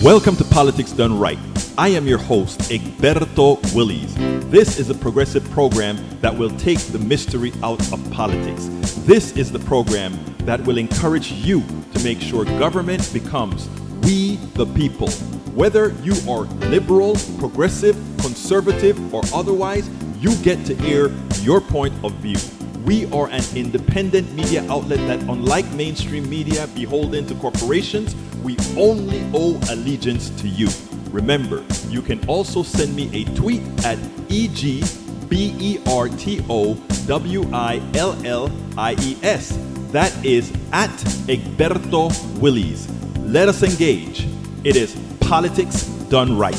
Welcome to Politics Done Right. I am your host, Egberto Willies. This is a progressive program that will take the mystery out of politics. This is the program that will encourage you to make sure government becomes we the people. Whether you are liberal, progressive, conservative, or otherwise, you get to air your point of view. We are an independent media outlet that, unlike mainstream media beholden to corporations, we only owe allegiance to you. Remember, you can also send me a tweet at EGBERTOWILLIES. That is at Egberto Willies. Let us engage. It is Politics Done Right.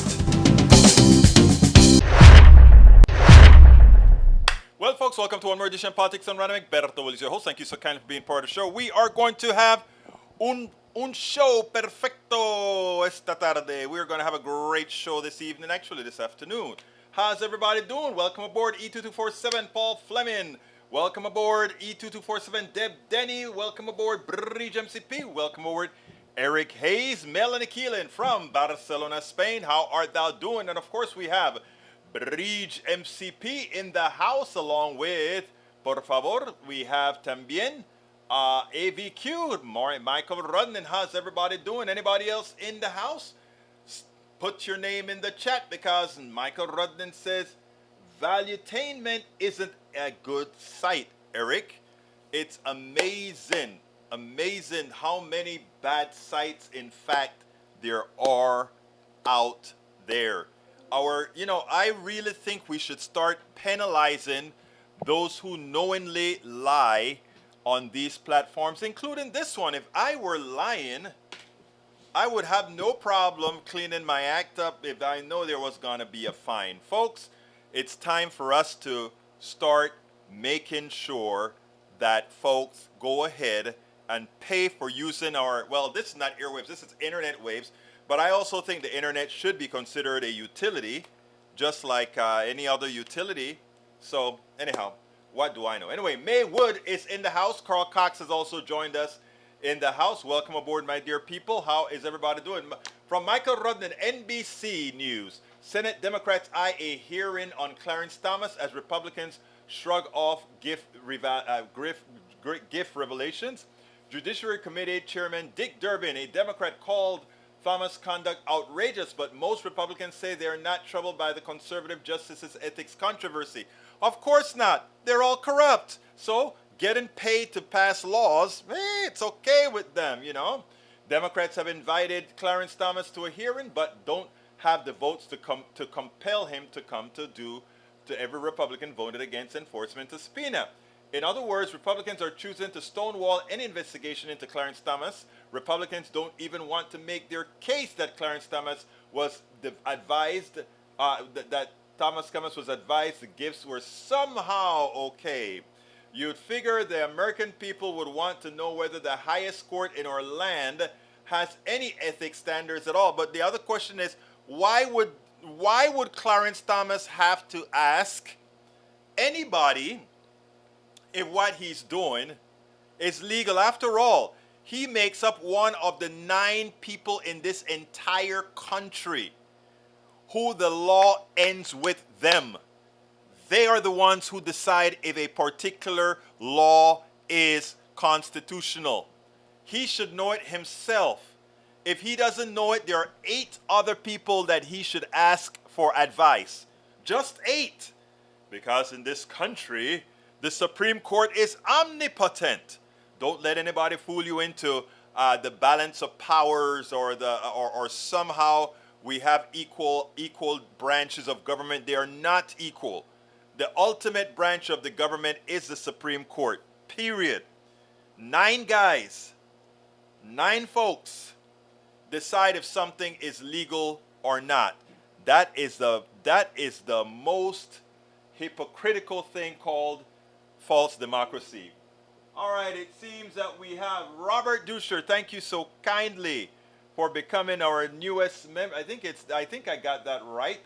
Well, folks, welcome to one more edition of Politics Done Right. I'm Egberto Willies, your host. Thank you so kindly for being part of the show. We are going to have un show perfecto esta tarde. We're going to have a great show this evening, actually this afternoon. How's everybody doing? Welcome aboard E2247 Paul Fleming. Welcome aboard E2247 Deb Denny. Welcome aboard Bridge MCP. Welcome aboard Eric Hayes, Melanie Keelan from Barcelona, Spain. How art thou doing? And of course we have Bridge MCP in the house along with, por favor, we have también AVQ, Michael Rudnan. How's everybody doing? Anybody else in the house? Put your name in the chat because Michael Rudnan says Valuetainment isn't a good site, Eric. It's amazing how many bad sites, in fact, there are out there. I really think we should start penalizing those who knowingly lie on these platforms, including this one. If I were lying, I would have no problem cleaning my act up if I know there was going to be a fine. Folks, it's time for us to start making sure that folks go ahead and pay for using our, well, this is not airwaves, this is internet waves, but I also think the internet should be considered a utility, just like any other utility. So anyhow, what do I know? Anyway, May Wood is in the house. Carl Cox has also joined us in the house. Welcome aboard, my dear people. How is everybody doing? From Michael Rudnan, NBC News. Senate Democrats eye a hearing on Clarence Thomas as Republicans shrug off gift revelations. Judiciary Committee Chairman Dick Durbin, a Democrat, called Thomas' conduct outrageous, but most Republicans say they are not troubled by the conservative justice's ethics controversy. Of course not. They're all corrupt. So getting paid to pass laws, it's okay with them, you know. Democrats have invited Clarence Thomas to a hearing, but don't have the votes to compel him to come to every Republican voted against enforcement of subpoena. In other words, Republicans are choosing to stonewall any investigation into Clarence Thomas. Republicans don't even want to make their case that Clarence Thomas was advised, that Thomas was advised the gifts were somehow okay. You'd figure the American people would want to know whether the highest court in our land has any ethics standards at all. But the other question is, why would Clarence Thomas have to ask anybody if what he's doing is legal? After all, he makes up one of the 9 people in this entire country who the law ends with them. They are the ones who decide if a particular law is constitutional. He should know it himself. If he doesn't know it, there are 8 other people that he should ask for advice. Just 8. Because in this country, the Supreme Court is omnipotent. Don't let anybody fool you into the balance of powers or somehow we have equal branches of government. They are not equal. The ultimate branch of the government is the Supreme Court, period. 9 guys, 9 folks decide if something is legal or not. That is the most hypocritical thing called false democracy. All right, it seems that we have Robert Duscher. Thank you so kindly for becoming our newest member. I think I got that right.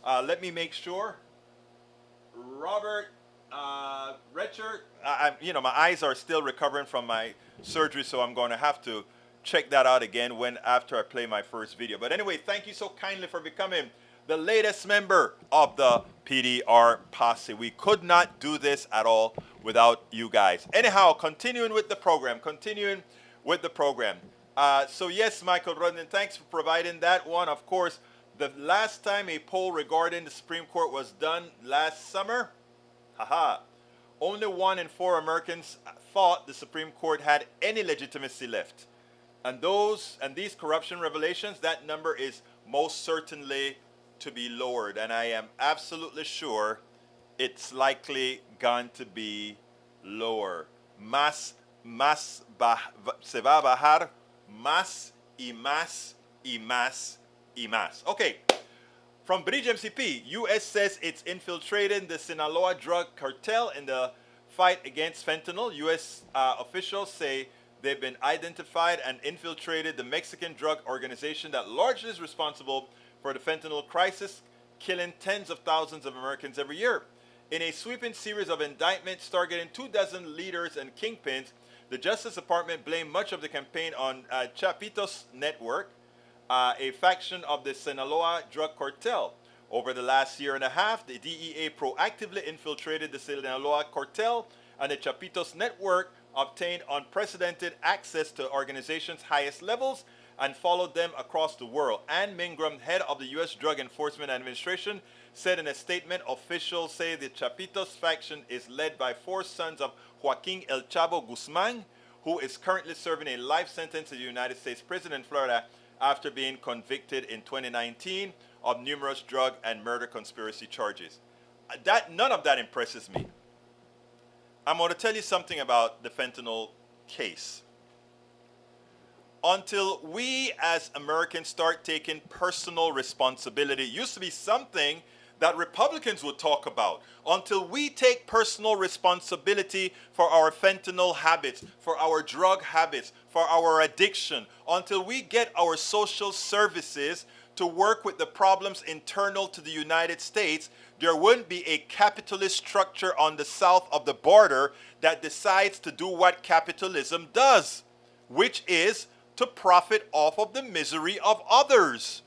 Let me make sure. Robert Retcher. My eyes are still recovering from my surgery, so I'm going to have to check that out again after I play my first video. But anyway, thank you so kindly for becoming the latest member of the PDR posse. We could not do this at all without you guys. Anyhow, continuing with the program. So yes, Michael Rudden, thanks for providing that one. Of course, the last time a poll regarding the Supreme Court was done last summer, only 1 in 4 Americans thought the Supreme Court had any legitimacy left. And these corruption revelations, that number is most certainly to be lowered. And I am absolutely sure it's likely going to be lower. Se va a bajar más y más y más y más. Okay. From Bridge MCP, U.S. says it's infiltrated the Sinaloa drug cartel in the fight against fentanyl. U.S. Officials say they've been identified and infiltrated the Mexican drug organization that largely is responsible for the fentanyl crisis, killing tens of thousands of Americans every year. In a sweeping series of indictments targeting 24 leaders and kingpins, the Justice Department blamed much of the campaign on Chapitos Network, a faction of the Sinaloa drug cartel. Over the last year and a half, the DEA proactively infiltrated the Sinaloa cartel, and the Chapitos Network obtained unprecedented access to organization's highest levels and followed them across the world. Ann Mingram, head of the U.S. Drug Enforcement Administration, said in a statement, officials say the Chapitos faction is led by 4 sons of Joaquin El Chavo Guzman, who is currently serving a life sentence in the United States prison in Florida after being convicted in 2019 of numerous drug and murder conspiracy charges. None of that impresses me. I'm going to tell you something about the fentanyl case. Until we as Americans start taking personal responsibility, it used to be something that Republicans would talk about. Until we take personal responsibility for our fentanyl habits, for our drug habits, for our addiction, until we get our social services to work with the problems internal to the United States, there wouldn't be a capitalist structure on the south of the border that decides to do what capitalism does, which is to profit off of the misery of others.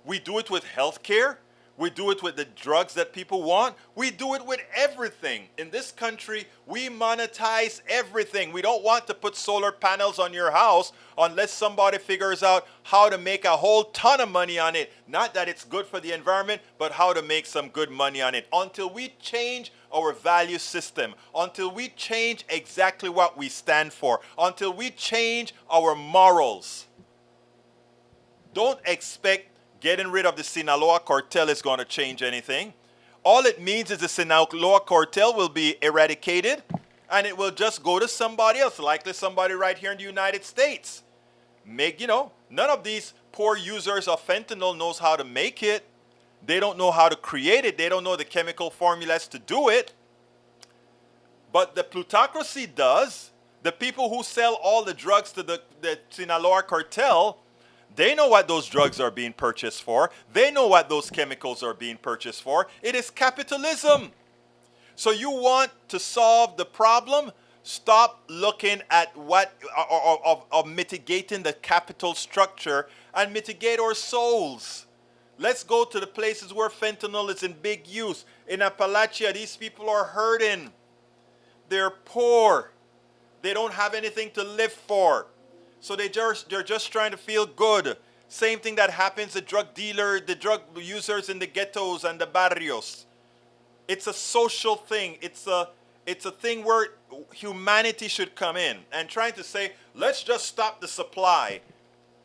We do it with healthcare. We do it with the drugs that people want. We do it with everything. In this country, we monetize everything. We don't want to put solar panels on your house unless somebody figures out how to make a whole ton of money on it. Not that it's good for the environment, but how to make some good money on it. Until we change our value system, until we change exactly what we stand for, until we change our morals, don't expect getting rid of the Sinaloa cartel is going to change anything. All it means is the Sinaloa cartel will be eradicated and it will just go to somebody else, likely somebody right here in the United States. None of these poor users of fentanyl knows how to make it. They don't know how to create it. They don't know the chemical formulas to do it. But the plutocracy does. The people who sell all the drugs to the Sinaloa cartel, they know what those drugs are being purchased for. They know what those chemicals are being purchased for. It is capitalism. So you want to solve the problem? Stop looking at of mitigating the capital structure and mitigate our souls. Let's go to the places where fentanyl is in big use. In Appalachia, these people are hurting. They're poor. They don't have anything to live for. So they're just trying to feel good. Same thing that happens to the drug users in the ghettos and the barrios. It's a social thing. It's a thing where humanity should come in and trying to say, let's just stop the supply.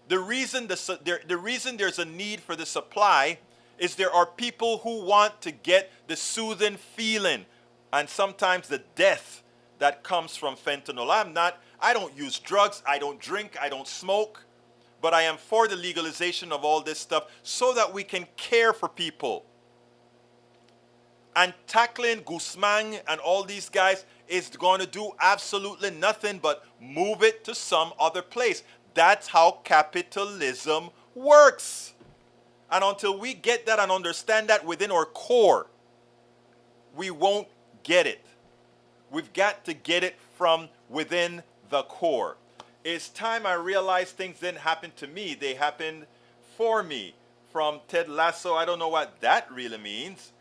The reason there's a need for the supply is there are people who want to get the soothing feeling and sometimes the death that comes from fentanyl. I don't use drugs, I don't drink, I don't smoke, but I am for the legalization of all this stuff so that we can care for people. And tackling Guzman and all these guys is going to do absolutely nothing but move it to some other place. That's how capitalism works. And until we get that and understand that within our core, we won't get it. We've got to get it from within the core. It's time I realized things didn't happen to me, they happened for me. From Ted Lasso, I don't know what that really means.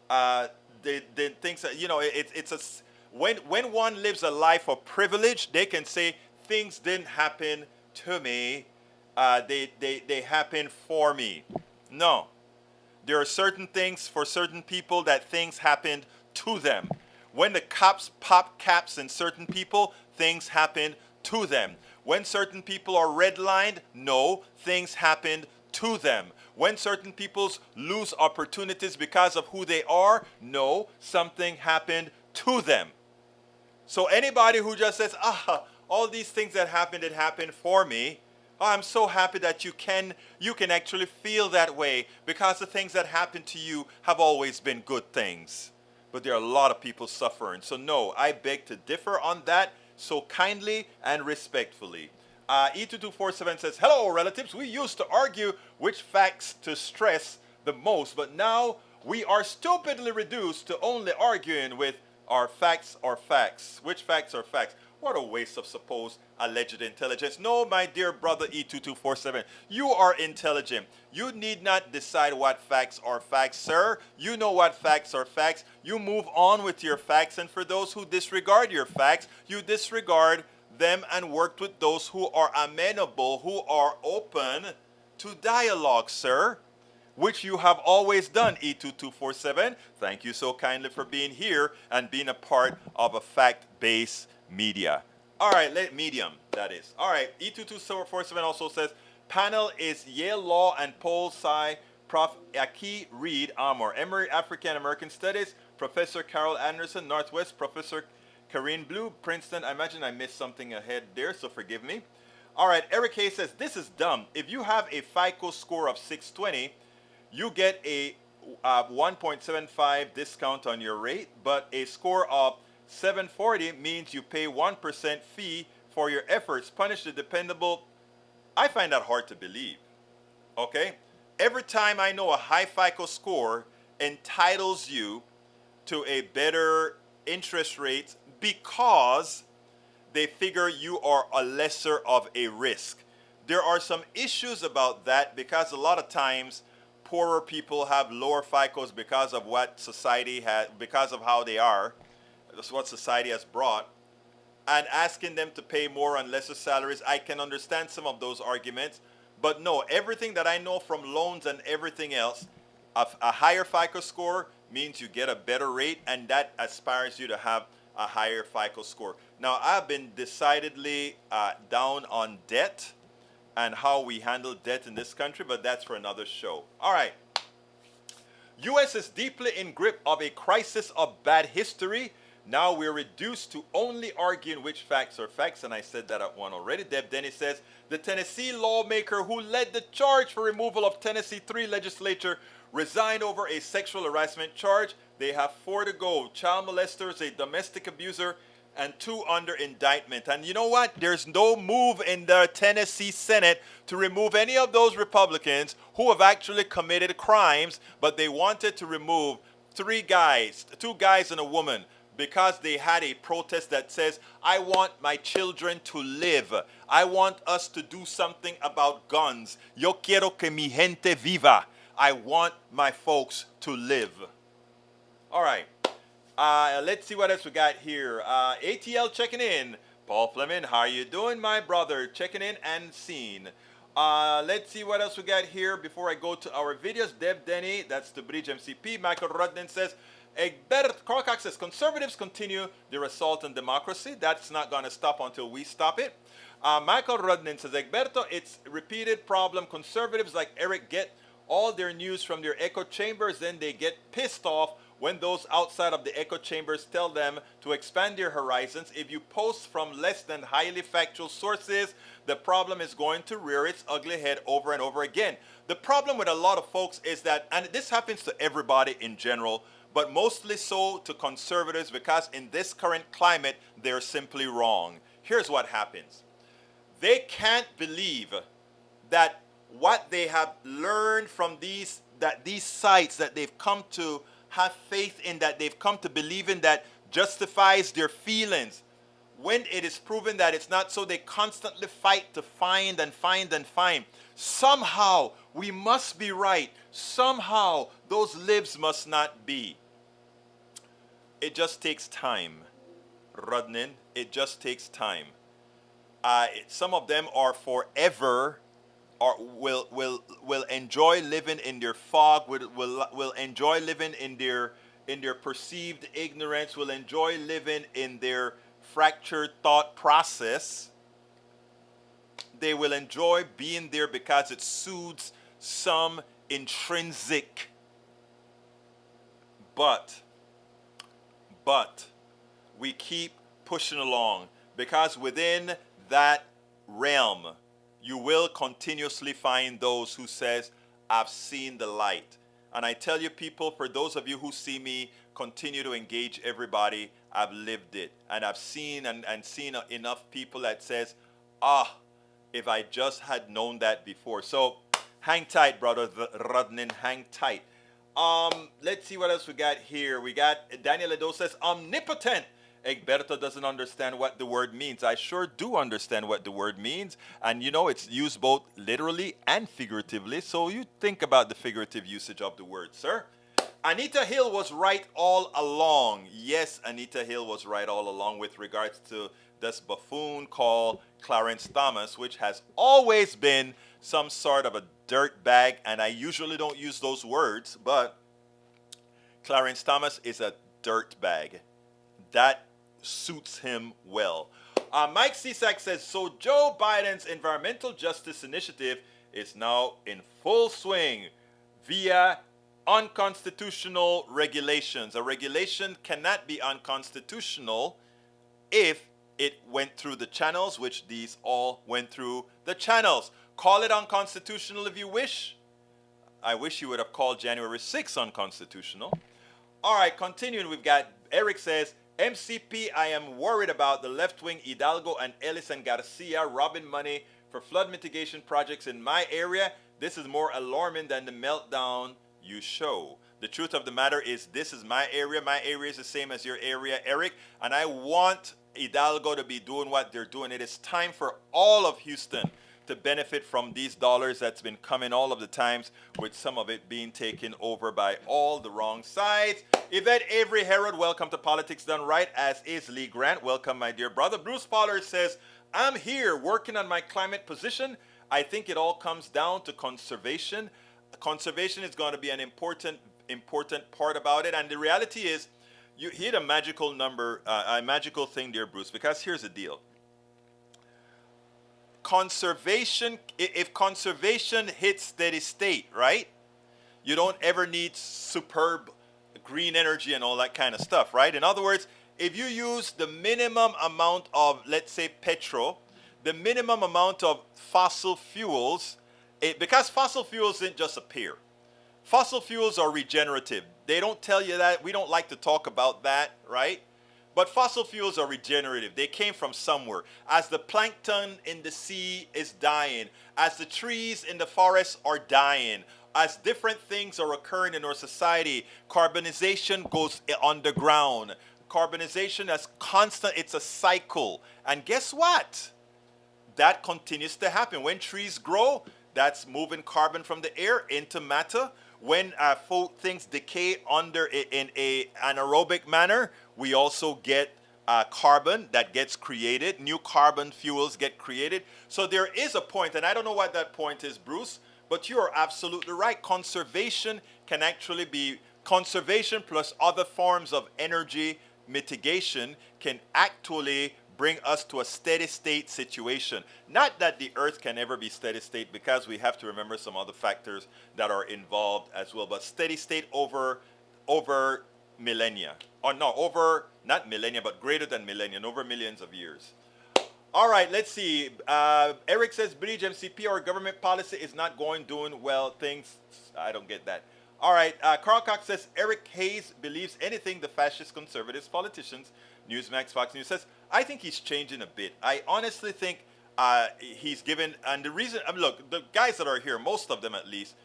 The things that, it's when one lives a life of privilege, they can say things didn't happen to me, they happen for me. No, there are certain things for certain people that things happened to them. When the cops pop caps in certain people, things happened to them. When certain people are redlined, no, things happened to them. When certain people lose opportunities because of who they are, no, something happened to them. So anybody who just says, all these things that happened, it happened for me. Oh, I'm so happy that you can actually feel that way because the things that happen to you have always been good things. But there are a lot of people suffering. So no, I beg to differ on that so kindly and respectfully. E2247 says, hello relatives, we used to argue which facts to stress the most, but now we are stupidly reduced to only arguing with our facts are facts. Which facts are facts? What a waste of supposed alleged intelligence. No, my dear brother E2247, you are intelligent. You need not decide what facts are facts, sir. You know what facts are facts. You move on with your facts, and for those who disregard your facts, you disregard them and work with those who are amenable, who are open to dialogue, sir, which you have always done, E2247. Thank you so kindly for being here and being a part of a fact-based media. All right, medium, that is. All right, E2247 also says, panel is Yale Law and Pol Sci, Prof. Aki Reed Amor, Emory African American Studies, Professor Carol Anderson, Northwest, Professor Karine Blue, Princeton. I imagine I missed something ahead there, so forgive me. All right, Eric Hayes says, this is dumb. If you have a FICO score of 620, you get a 1.75 discount on your rate, but a score of 740 means you pay 1% fee for your efforts. Punish the dependable. I find that hard to believe. Okay? Every time I know a high FICO score entitles you to a better interest rate because they figure you are a lesser of a risk. There are some issues about that because a lot of times poorer people have lower FICOs because of what society has, because of how they are. That's what society has brought. And asking them to pay more on lesser salaries, I can understand some of those arguments. But no, everything that I know from loans and everything else, a higher FICO score means you get a better rate, and that aspires you to have a higher FICO score. Now, I've been decidedly down on debt and how we handle debt in this country, but that's for another show. All right. U.S. is deeply in grip of a crisis of bad history. Now we're reduced to only arguing which facts are facts, and I said that at one already. Deb Denny says, the Tennessee lawmaker who led the charge for removal of Tennessee 3 legislature resigned over a sexual harassment charge. They have 4 to go. Child molesters, a domestic abuser, and 2 under indictment. And you know what? There's no move in the Tennessee Senate to remove any of those Republicans who have actually committed crimes, but they wanted to remove 3 guys, 2 guys and a woman, because they had a protest that says, I want my children to live. I want us to do something about guns. Yo quiero que mi gente viva. I want my folks to live. All right. Let's see what else we got here. ATL checking in. Paul Fleming, how are you doing, my brother? Checking in and seen. Let's see what else we got here before I go to our videos. Deb Denny, that's the Bridge MCP. Michael Rudden says, Egbert Krokox says, conservatives continue their assault on democracy. That's not going to stop until we stop it. Michael Rudden says, Egberto, it's repeated problem. Conservatives like Eric get all their news from their echo chambers, then they get pissed off when those outside of the echo chambers tell them to expand their horizons. If you post from less than highly factual sources, the problem is going to rear its ugly head over and over again. The problem with a lot of folks is that, and this happens to everybody in general, but mostly so to conservatives, because in this current climate, they're simply wrong. Here's what happens. They can't believe that what they have learned from these sites that they've come to have faith in, that they've come to believe in, that justifies their feelings. when it is proven that it's not so, they constantly fight to find and find and find. Somehow we must be right. Somehow those libs must not be. It just takes time, Rudnin. It just takes time. Some of them are forever, or will enjoy living in their fog. Will enjoy living in their perceived ignorance. Will enjoy living in their fractured thought process. They will enjoy being there because it soothes some intrinsic. But we keep pushing along, because within that realm you will continuously find those who says, I've seen the light. And I tell you, people, for those of you who see me continue to engage everybody, I've lived it. And I've seen and seen enough people that says, if I just had known that before. So hang tight, brother Rudnin, hang tight. Let's see what else we got here. We got Daniel Edo says, omnipotent. Egberto doesn't understand what the word means. I sure do understand what the word means. And you know, it's used both literally and figuratively. So you think about the figurative usage of the word, sir. Anita Hill was right all along. Yes, Anita Hill was right all along with regards to this buffoon called Clarence Thomas, which has always been some sort of a dirt bag. And I usually don't use those words, but Clarence Thomas is a dirt bag. That suits him well. Mike Cisak says, so Joe Biden's environmental justice initiative is now in full swing via unconstitutional regulations. A regulation cannot be unconstitutional if it went through the channels, which these all went through the channels. Call it unconstitutional if you wish. I wish you would have called January 6th unconstitutional. All right, continuing, we've got Eric says, MCP, I am worried about the left-wing Hidalgo and Ellis and Garcia robbing money for flood mitigation projects in my area. This is more alarming than the meltdown you show. The truth of the matter is, this is my area. My area is the same as your area, Eric. And I want Hidalgo to be doing what they're doing. It is time for all of Houston to benefit from these dollars that's been coming all of the times, with some of it being taken over by all the wrong sides. Yvette Avery Herod, welcome to Politics Done Right, as is Lee Grant. Welcome, my dear brother. Bruce Pollard says, I'm here working on my climate position. I think it all comes down to conservation. Conservation is going to be an important part about it. And the reality is, you hit a magical number, a magical thing, dear Bruce, because here's the deal. Conservation, if conservation hits steady state, right? You don't ever need superb green energy and all that kind of stuff, right? In other words, if you use the minimum amount of, let's say, petrol, the minimum amount of fossil fuels, because fossil fuels didn't just appear. Fossil fuels are regenerative. They don't tell you that. We don't like to talk about that, right? But fossil fuels are regenerative. They came from somewhere. As the plankton in the sea is dying, as the trees in the forest are dying, as different things are occurring in our society, carbonization goes underground. Carbonization is constant. It's a cycle. And guess what? That continues to happen. When trees grow, that's moving carbon from the air into matter. When things decay in an anaerobic manner, we also get carbon that gets created. New carbon fuels get created. So there is a point, and I don't know what that point is, Bruce, but you are absolutely right. Conservation can actually be, conservation plus other forms of energy mitigation can actually bring us to a steady state situation. Not that the earth can ever be steady state, because we have to remember some other factors that are involved as well, but steady state over millennia, or no, over, not millennia, but greater than millennia, over millions of years. All right, let's see. Eric says, Bridge MCP, our government policy is not doing well things. I don't get that. All right, Carl Cox says, Eric Hayes believes anything the fascist conservatives politicians. Newsmax Fox News says, I think he's changing a bit. I honestly think he's given, and the reason, look, the guys that are here, most of them at least,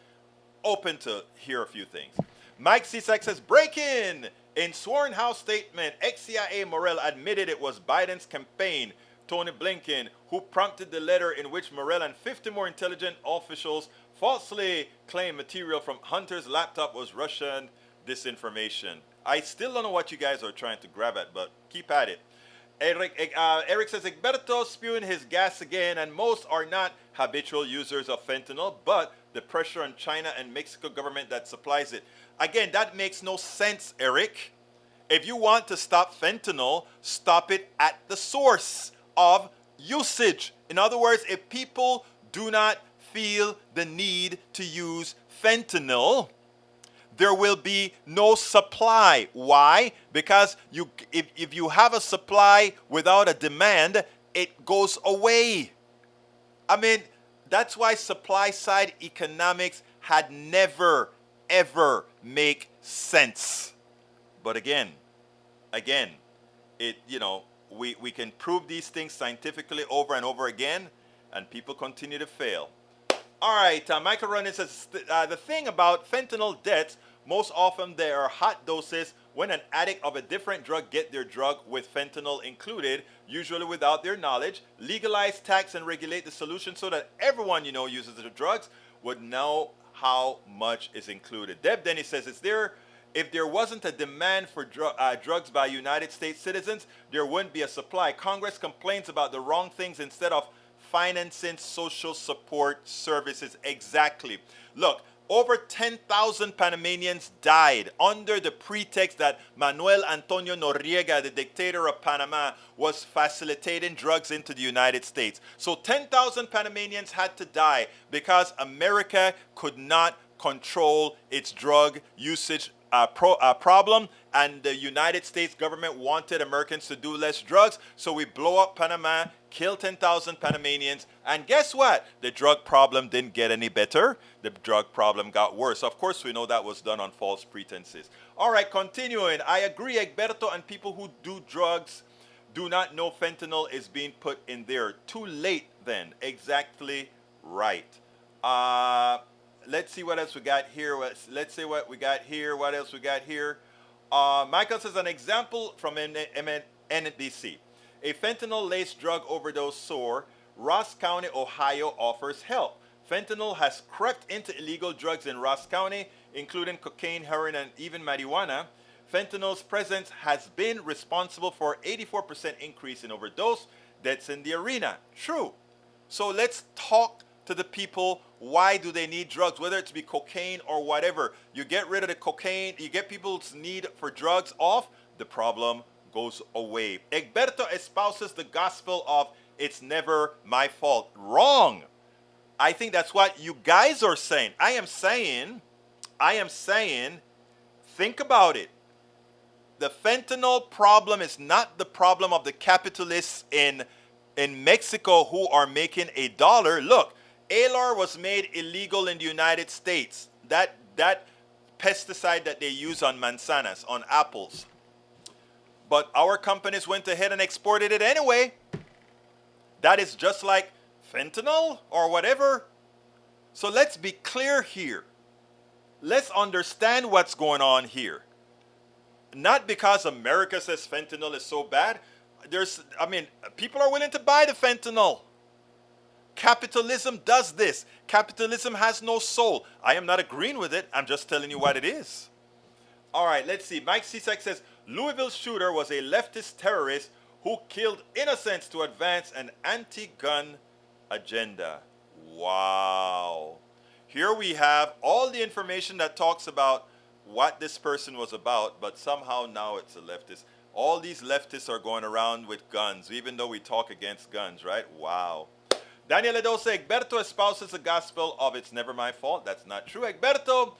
open to hear a few things. Mike Cisak says, break in! In sworn House statement, ex-CIA Morell admitted it was Biden's campaign, Tony Blinken, who prompted the letter in which Morell and 50 more intelligence officials falsely claimed material from Hunter's laptop was Russian disinformation. I still don't know what you guys are trying to grab at, but keep at it. Eric says, Egberto spewing his gas again, and most are not habitual users of fentanyl, but the pressure on China and Mexico government that supplies it. Again, that makes no sense, Eric. If you want to stop fentanyl, stop it at the source of usage. In other words, if people do not feel the need to use fentanyl, there will be no supply. Why? Because if you have a supply without a demand, it goes away. I mean, that's why supply side economics had never, ever make sense. But again, we can prove these things scientifically over and over again, and people continue to fail. All right, Michael Ronan says, the thing about fentanyl deaths, most often there are hot doses when an addict of a different drug get their drug with fentanyl included, usually without their knowledge. Legalize, tax, and regulate the solution so that everyone uses the drugs would know how much is included. Deb Denny says, if there wasn't a demand for drugs by United States citizens, there wouldn't be a supply. Congress complains about the wrong things instead of financing social support services. Exactly. Look, over 10,000 Panamanians died under the pretext that Manuel Antonio Noriega, the dictator of Panama, was facilitating drugs into the United States. So 10,000 Panamanians had to die because America could not control its drug usage problem, and the United States government wanted Americans to do less drugs, so we blow up Panama, kill 10,000 Panamanians, and guess what? The drug problem didn't get any better. The drug problem got worse. Of course, we know that was done on false pretenses. All right, continuing. I agree, Egberto, and people who do drugs do not know fentanyl is being put in there. Too late then. Exactly right. Let's see what else we got here. Let's see what we got here. What else we got here? Michael says an example from NBC. A fentanyl-laced drug overdose sore. Ross County, Ohio offers help. Fentanyl has crept into illegal drugs in Ross County, including cocaine, heroin, and even marijuana. Fentanyl's presence has been responsible for 84% increase in overdose deaths in the arena. True. So let's talk to the people. Why do they need drugs, whether it be cocaine or whatever? You get rid of the cocaine, you get people's need for drugs off, the problem goes away. Egberto espouses the gospel of it's never my fault. Wrong. I think that's what you guys are saying. I am saying, think about it. The fentanyl problem is not the problem of the capitalists in Mexico who are making $1. Look, Alar was made illegal in the United States. That pesticide that they use on manzanas, on apples. But our companies went ahead and exported it anyway. That is just like fentanyl or whatever. So let's be clear here. Let's understand what's going on here. Not because America says fentanyl is so bad. People are willing to buy the fentanyl. Capitalism does this. Capitalism has no soul. I am not agreeing with it. I'm just telling you what it is. All right, let's see. Mike Cisak says, Louisville shooter was a leftist terrorist who killed innocents to advance an anti-gun agenda. Wow. Here we have all the information that talks about what this person was about, but somehow now it's a leftist. All these leftists are going around with guns, even though we talk against guns, right? Wow. Daniel Edo says, Egberto espouses the gospel of it's never my fault. That's not true. Egberto,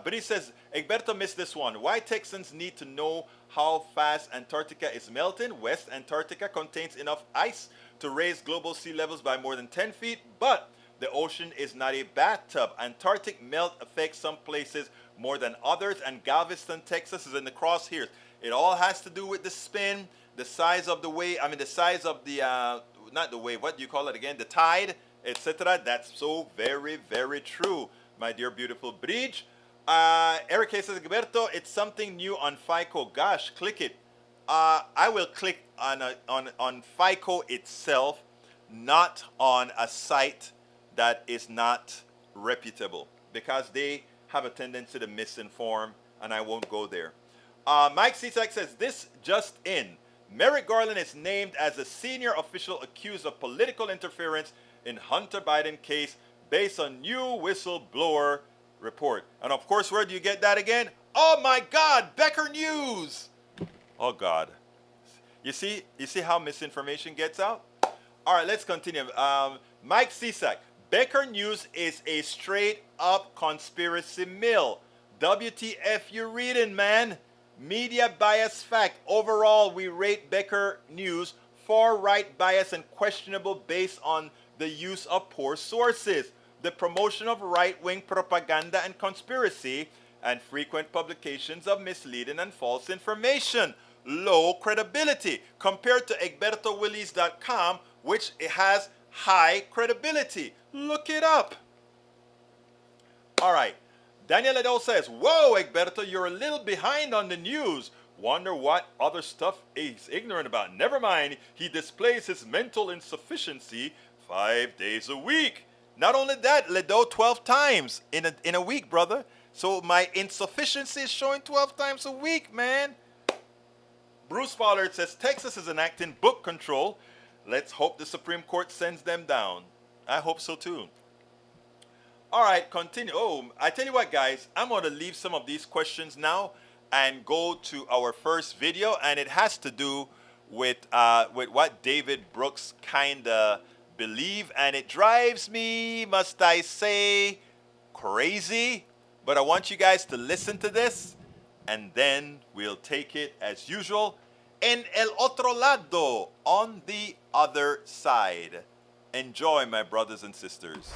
Bri says, Egberto missed this one. Why Texans need to know how fast Antarctica is melting? West Antarctica contains enough ice to raise global sea levels by more than 10 feet, but the ocean is not a bathtub. Antarctic melt affects some places more than others, and Galveston, Texas is in the crosshairs. It all has to do with the spin, the size of the wave, the size of the, not the wave, what do you call it again? The tide, etc. That's so very, very true, my dear beautiful Bridge. Eric K says, Gilberto, it's something new on FICO. Gosh, click it. I will click on FICO itself, not on a site that is not reputable, because they have a tendency to misinform, and I won't go there. Mike Cisak says, this just in. Merrick Garland is named as a senior official accused of political interference in Hunter Biden case based on new whistleblower report. And of course, where do you get that again? Oh my God, Becker News. Oh God. You see how misinformation gets out? All right, let's continue. Mike Cisak, Becker News is a straight up conspiracy mill. WTF you reading, man? Media bias fact. Overall, we rate Becker News far right bias and questionable based on the use of poor sources, the promotion of right-wing propaganda and conspiracy, and frequent publications of misleading and false information. Low credibility compared to egbertowillies.com, which it has high credibility. Look it up. All right. Daniel Edo says, whoa, Egberto, you're a little behind on the news. Wonder what other stuff he's ignorant about. Never mind, he displays his mental insufficiency 5 days a week. Not only that, Ledo, 12 times in a week, brother. So my insufficiency is showing 12 times a week, man. Bruce Pollard says, Texas is enacting book control. Let's hope the Supreme Court sends them down. I hope so too. All right, continue. Oh, I tell you what, guys, I'm going to leave some of these questions now and go to our first video, and it has to do with what David Brooks kind of believe, and it drives me, must I say, crazy. But I want you guys to listen to this, and then we'll take it as usual en el otro lado, on the other side. Enjoy, my brothers and sisters.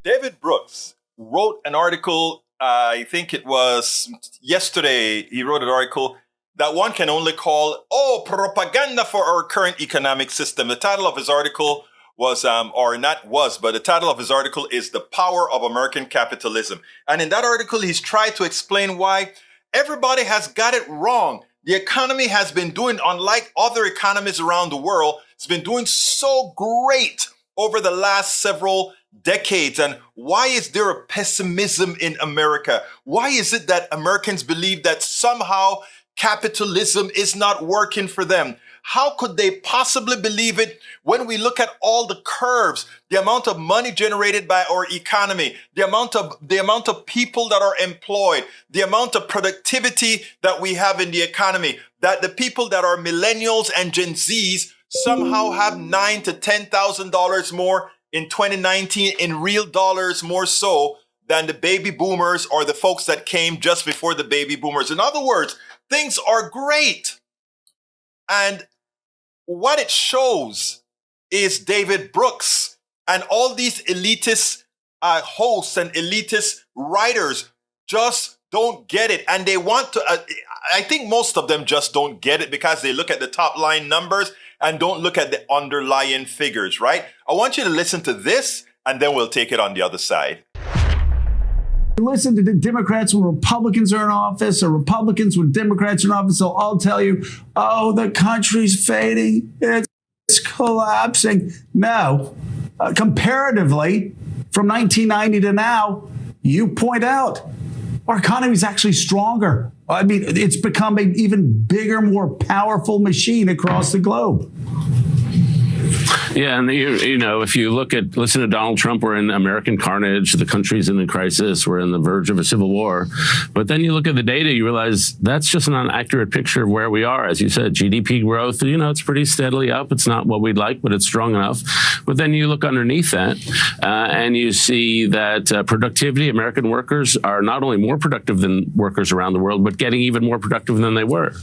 David Brooks wrote an article, I think it was yesterday, he wrote an article that one can only call, propaganda for our current economic system. The title of his article was, but the title of his article is The Power of American Capitalism. And in that article, he's tried to explain why everybody has got it wrong. The economy has been doing, unlike other economies around the world, it's been doing so great over the last several decades. And why is there a pessimism in America? Why is it that Americans believe that somehow capitalism is not working for them? How could they possibly believe it when we look at all the curves, the amount of money generated by our economy, the amount of people that are employed, the amount of productivity that we have in the economy, that the people that are millennials and Gen Zs somehow have $9,000 to $10,000 more in 2019 in real dollars, more so than the baby boomers or the folks that came just before the baby boomers. In other words, things are great. And what it shows is David Brooks and all these elitist hosts and elitist writers just don't get it. And they want to, I think most of them just don't get it because they look at the top line numbers and don't look at the underlying figures, right? I want you to listen to this, and then we'll take it on the other side. Listen to the Democrats when Republicans are in office, or Republicans when Democrats are in office. They'll all tell you, oh, the country's fading. It's collapsing. No. Comparatively, from 1990 to now, you point out, our economy is actually stronger. I mean, it's become an even bigger, more powerful machine across the globe. Yeah, and you know, if you listen to Donald Trump, we're in American carnage, the country's in a crisis, we're on the verge of a civil war. But then you look at the data, you realize that's just an inaccurate picture of where we are. As you said, GDP growth, it's pretty steadily up. It's not what we'd like, but it's strong enough. But then you look underneath that, and you see that productivity, American workers are not only more productive than workers around the world, but getting even more productive than they were.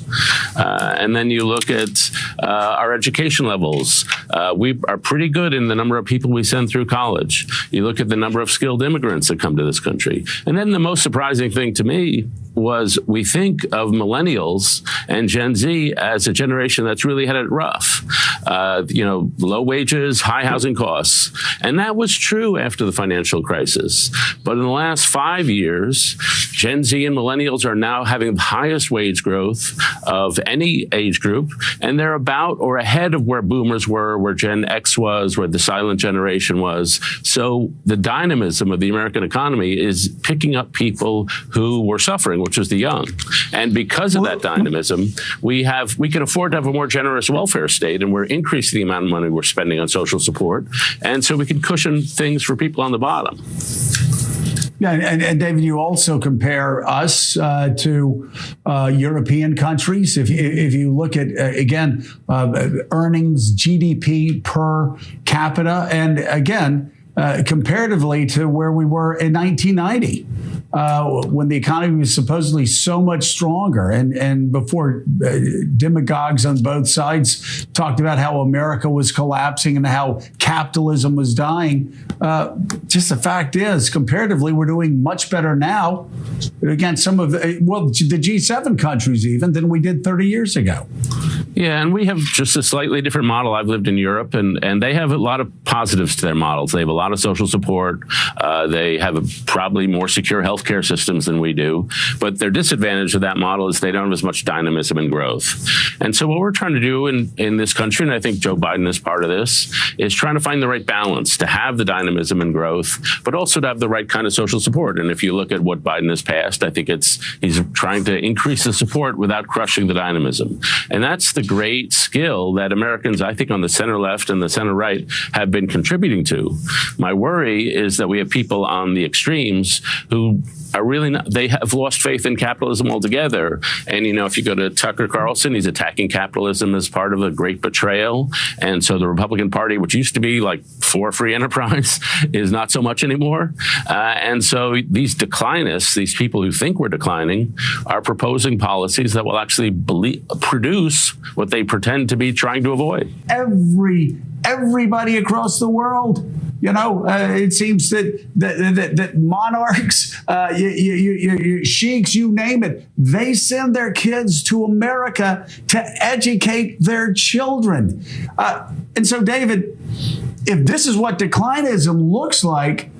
And then you look at our education levels. We are pretty good in the number of people we send through college. You look at the number of skilled immigrants that come to this country. And then the most surprising thing to me was we think of millennials and Gen Z as a generation that's really had it rough. Low wages, high housing costs. And that was true after the financial crisis. But in the last 5 years, Gen Z and millennials are now having the highest wage growth of any age group. And they're about or ahead of where boomers were, where Gen X was, where the silent generation was. So the dynamism of the American economy is picking up people who were suffering, which was the young. And because of that dynamism, we can afford to have a more generous welfare state, and we're increasing the amount of money we're spending on social support. And so we can cushion things for people on the bottom. Yeah, and David, you also compare us to European countries. If you look at, again, earnings, GDP per capita, and again, comparatively to where we were in 1990, when the economy was supposedly so much stronger, and before demagogues on both sides talked about how America was collapsing and how capitalism was dying. Just the fact is, comparatively, we're doing much better now against some of the G7 countries even than we did 30 years ago. Yeah, and we have just a slightly different model. I've lived in Europe, and they have a lot of positives to their models. They have a lot of social support. They have probably more secure healthcare systems than we do. But their disadvantage of that model is they don't have as much dynamism and growth. And so what we're trying to do in this country, and I think Joe Biden is part of this, is trying to find the right balance to have the dynamism and growth, but also to have the right kind of social support. And if you look at what Biden has passed, I think he's trying to increase the support without crushing the dynamism. And that's the great skill that Americans, I think, on the center left and the center right have been contributing to. My worry is that we have people on the extremes who are really not, they have lost faith in capitalism altogether. And, if you go to Tucker Carlson, he's attacking capitalism as part of a great betrayal. And so the Republican Party, which used to be like for free enterprise, is not so much anymore. And so these declinists, these people who think we're declining, are proposing policies that will actually produce what they pretend to be trying to avoid. Everybody across the world. It seems that monarchs, sheiks, you name it, they send their kids to America to educate their children. And so, David, if this is what declinism looks like,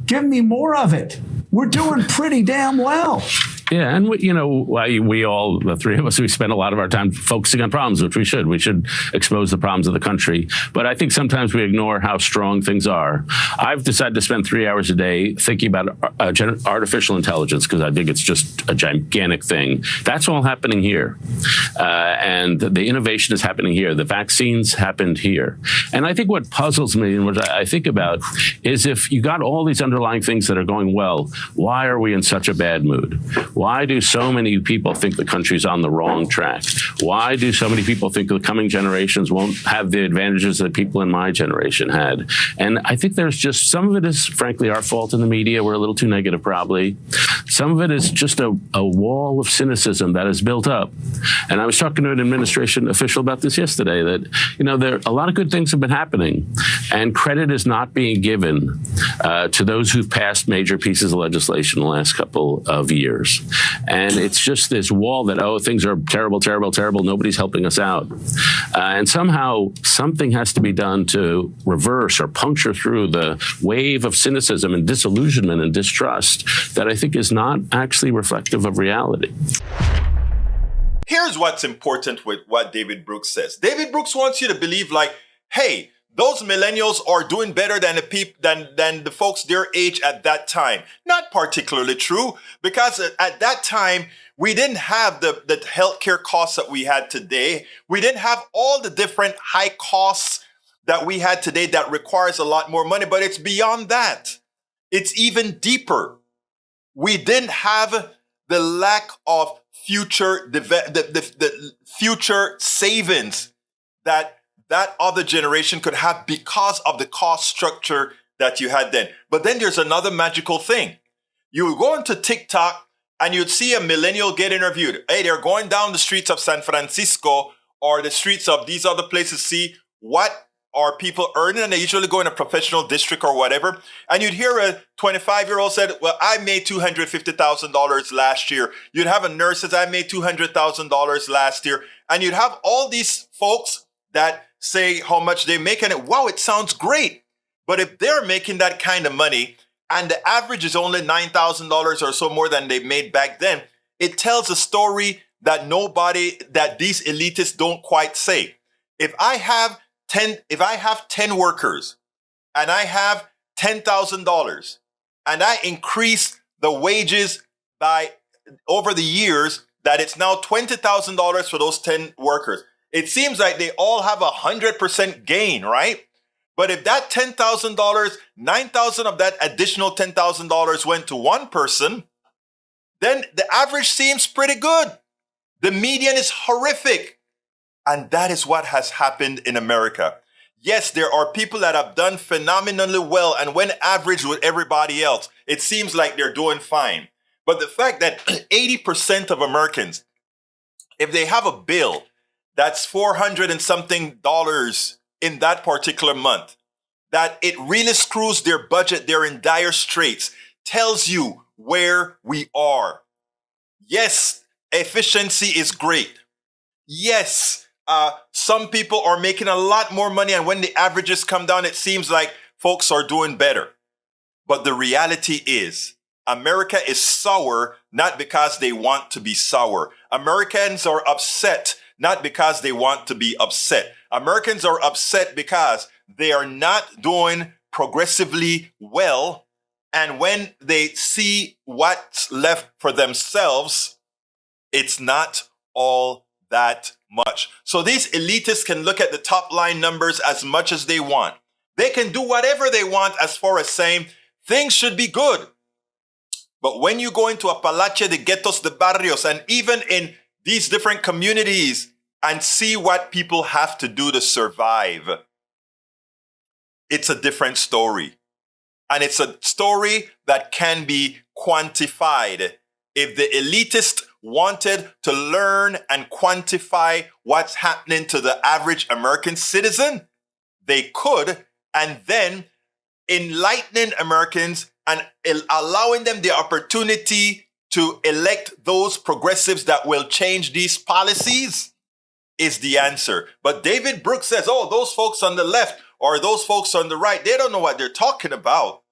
give me more of it. We're doing pretty damn well. Yeah, and we all, the three of us, we spend a lot of our time focusing on problems, which we should. We should expose the problems of the country. But I think sometimes we ignore how strong things are. I've decided to spend 3 hours a day thinking about artificial intelligence because I think it's just a gigantic thing. That's all happening here. And the innovation is happening here. The vaccines happened here. And I think what puzzles me and what I think about is if you got all these underlying things that are going well, why are we in such a bad mood? Why do so many people think the country's on the wrong track? Why do so many people think the coming generations won't have the advantages that people in my generation had? And I think there's just, some of it is frankly our fault in the media. We're a little too negative probably. Some of it is just a wall of cynicism that is built up. And I was talking to an administration official about this yesterday, that, there a lot of good things have been happening, and credit is not being given to those who've passed major pieces of legislation in the last couple of years. And it's just this wall that, things are terrible, terrible, terrible. Nobody's helping us out. And somehow something has to be done to reverse or puncture through the wave of cynicism and disillusionment and distrust that I think is not actually reflective of reality. Here's what's important with what David Brooks says. David Brooks wants you to believe hey, those millennials are doing better than the folks their age at that time. Not particularly true, because at that time, we didn't have the healthcare costs that we had today. We didn't have all the different high costs that we had today that requires a lot more money, but it's beyond that. It's even deeper. We didn't have the lack of future the future savings that other generation could have because of the cost structure that you had then. But then there's another magical thing. You would go into TikTok and you'd see a millennial get interviewed. Hey, they're going down the streets of San Francisco or the streets of these other places. See, what are people earning, and they usually go in a professional district or whatever. And you'd hear a 25-year-old said, well, I made $250,000 last year. You'd have a nurse says, I made $200,000 last year. And you'd have all these folks that say how much they make, and wow, it sounds great. But if they're making that kind of money and the average is only $9,000 or so more than they made back then, it tells a story that these elitists don't quite say. If I have 10 workers and I have $10,000 and I increase the wages by over the years, that it's now $20,000 for those 10 workers. It seems like they all have 100% gain, right? But if that $10,000, 9,000 of that additional $10,000 went to one person, then the average seems pretty good. The median is horrific. And that is what has happened in America. Yes, there are people that have done phenomenally well, and when averaged with everybody else, it seems like they're doing fine. But the fact that 80% of Americans, if they have a bill that's $400 and something in that particular month, that it really screws their budget, they're in dire straits, tells you where we are. Yes, efficiency is great. Yes, some people are making a lot more money, and when the averages come down, it seems like folks are doing better. But the reality is, America is sour not because they want to be sour. Americans are upset not because they want to be upset. Americans are upset because they are not doing progressively well. And when they see what's left for themselves, it's not all that much. So these elitists can look at the top line numbers as much as they want. They can do whatever they want as far as saying things should be good. But when you go into Apalache, the ghettos, the barrios, and even in these different communities and see what people have to do to survive, it's a different story. And it's a story that can be quantified. If the elitist wanted to learn and quantify what's happening to the average American citizen, they could, and then enlightening Americans and allowing them the opportunity to elect those progressives that will change these policies is the answer. But David Brooks says, oh, those folks on the left or those folks on the right, they don't know what they're talking about.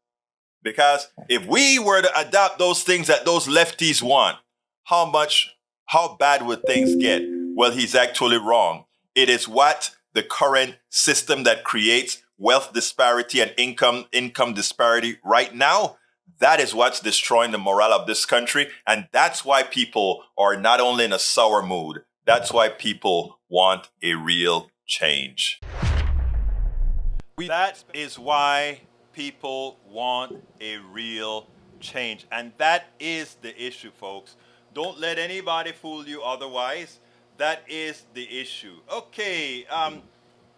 Because if we were to adopt those things that those lefties want, how bad would things get? Well, he's actually wrong. It is what the current system that creates wealth disparity and income disparity right now, that is what's destroying the morale of this country. And that's why people are not only in a sour mood, that's why people want a real change. That is why people want a real change. And that is the issue, folks. Don't let anybody fool you otherwise. That is the issue. Okay,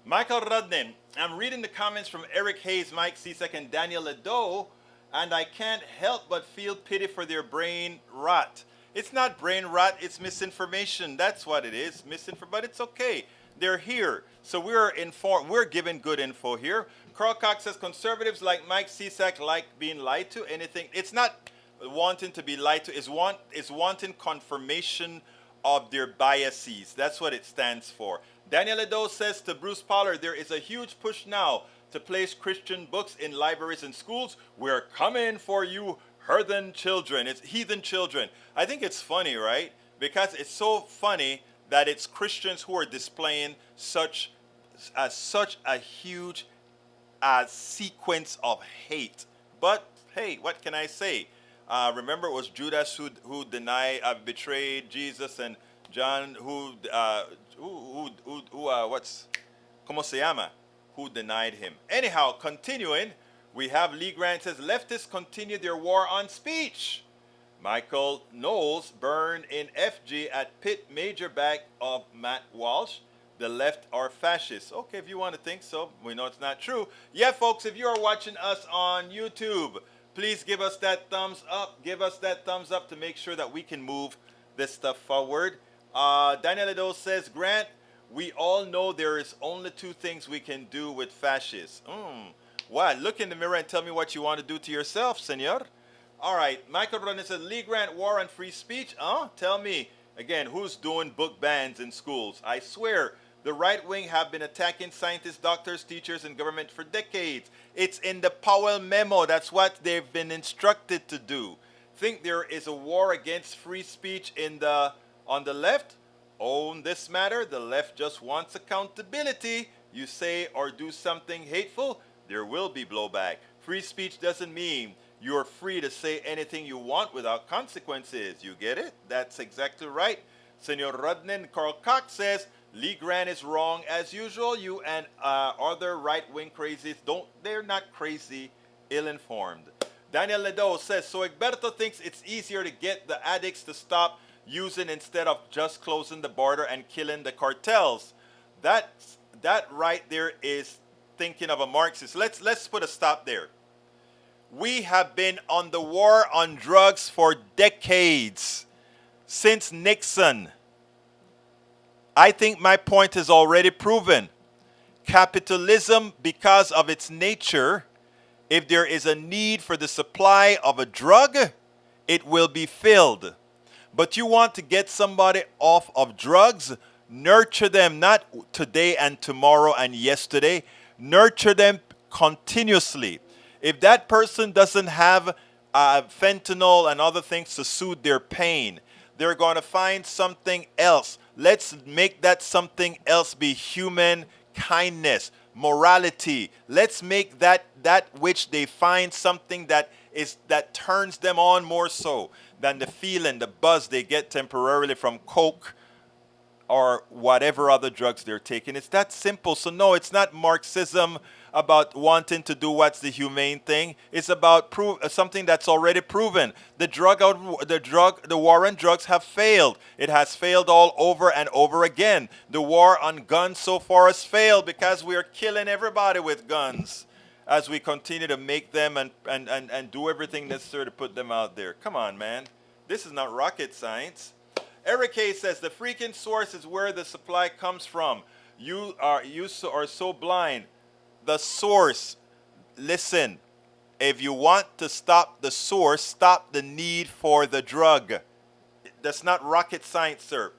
Michael Rudnin, I'm reading the comments from Eric Hayes, Mike Cisak, and Daniel Ledo, and I can't help but feel pity for their brain rot. It's not brain rot, it's misinformation. That's what it is, misinformation, but it's okay. They're here, so we're informed. We're given good info here. Carl Cox says conservatives like Mike Cisak like being lied to. Anything, it's not wanting to be lied to, it's wanting confirmation of their biases. That's what it stands for. Daniel Edo says to Bruce Pollard, there is a huge push now to place Christian books in libraries and schools. We're coming for you, heathen children. It's heathen children. I think it's funny, right? Because it's so funny that it's Christians who are displaying such a huge sequence of hate. But hey, what can I say? Remember, it was Judas who betrayed Jesus, and John who denied him. Anyhow, continuing, we have Lee Grant says leftists continue their war on speech. Michael Knowles burned in FG at Pitt, major back of Matt Walsh. The left are fascists. Okay, if you want to think so, we know it's not true. Yeah, folks, if you are watching us on YouTube, please give us that thumbs up. Give us that thumbs up to make sure that we can move this stuff forward. Daniel Edo says, Grant, We all know there is only two things we can do with fascists. Why? Look in the mirror and tell me what you want to do to yourself, senor. All right, Michael Rodney says, Lee Grant, war and free speech? Tell me, again, who's doing book bans in schools? I swear, the right wing have been attacking scientists, doctors, teachers, and government for decades. It's in the Powell memo. That's what they've been instructed to do. Think there is a war against free speech on the left? On this matter, the left just wants accountability. You say or do something hateful, there will be blowback. Free speech doesn't mean you're free to say anything you want without consequences. You get it? That's exactly right. Senor Rudnin, Carl Cox says, Lee Grant is wrong as usual. You and other right-wing crazies they're not crazy, ill-informed. Daniel Ledo says, so Egberto thinks it's easier to get the addicts to stop using instead of just closing the border and killing the cartels. That right there is thinking of a Marxist. Let's put a stop there. We have been on the war on drugs for decades, since Nixon. I think my point is already proven. Capitalism, because of its nature, if there is a need for the supply of a drug, it will be filled. But you want to get somebody off of drugs, nurture them, not today and tomorrow and yesterday, nurture them continuously. If that person doesn't have fentanyl and other things to soothe their pain, they're going to find something else. Let's make that something else be human kindness, morality. Let's make that which they find something that turns them on more so than the feeling, the buzz they get temporarily from coke or whatever other drugs they're taking. It's that simple. So no, it's not Marxism about wanting to do what's the humane thing. It's about something that's already proven. The war on drugs have failed. It has failed all over and over again. The war on guns so far has failed because we are killing everybody with guns as we continue to make them and do everything necessary to put them out there. Come on, man. This is not rocket science. Eric Hayes says, the freaking source is where the supply comes from. You are so blind. The source, listen, if you want to stop the source, stop the need for the drug. That's not rocket science, sir.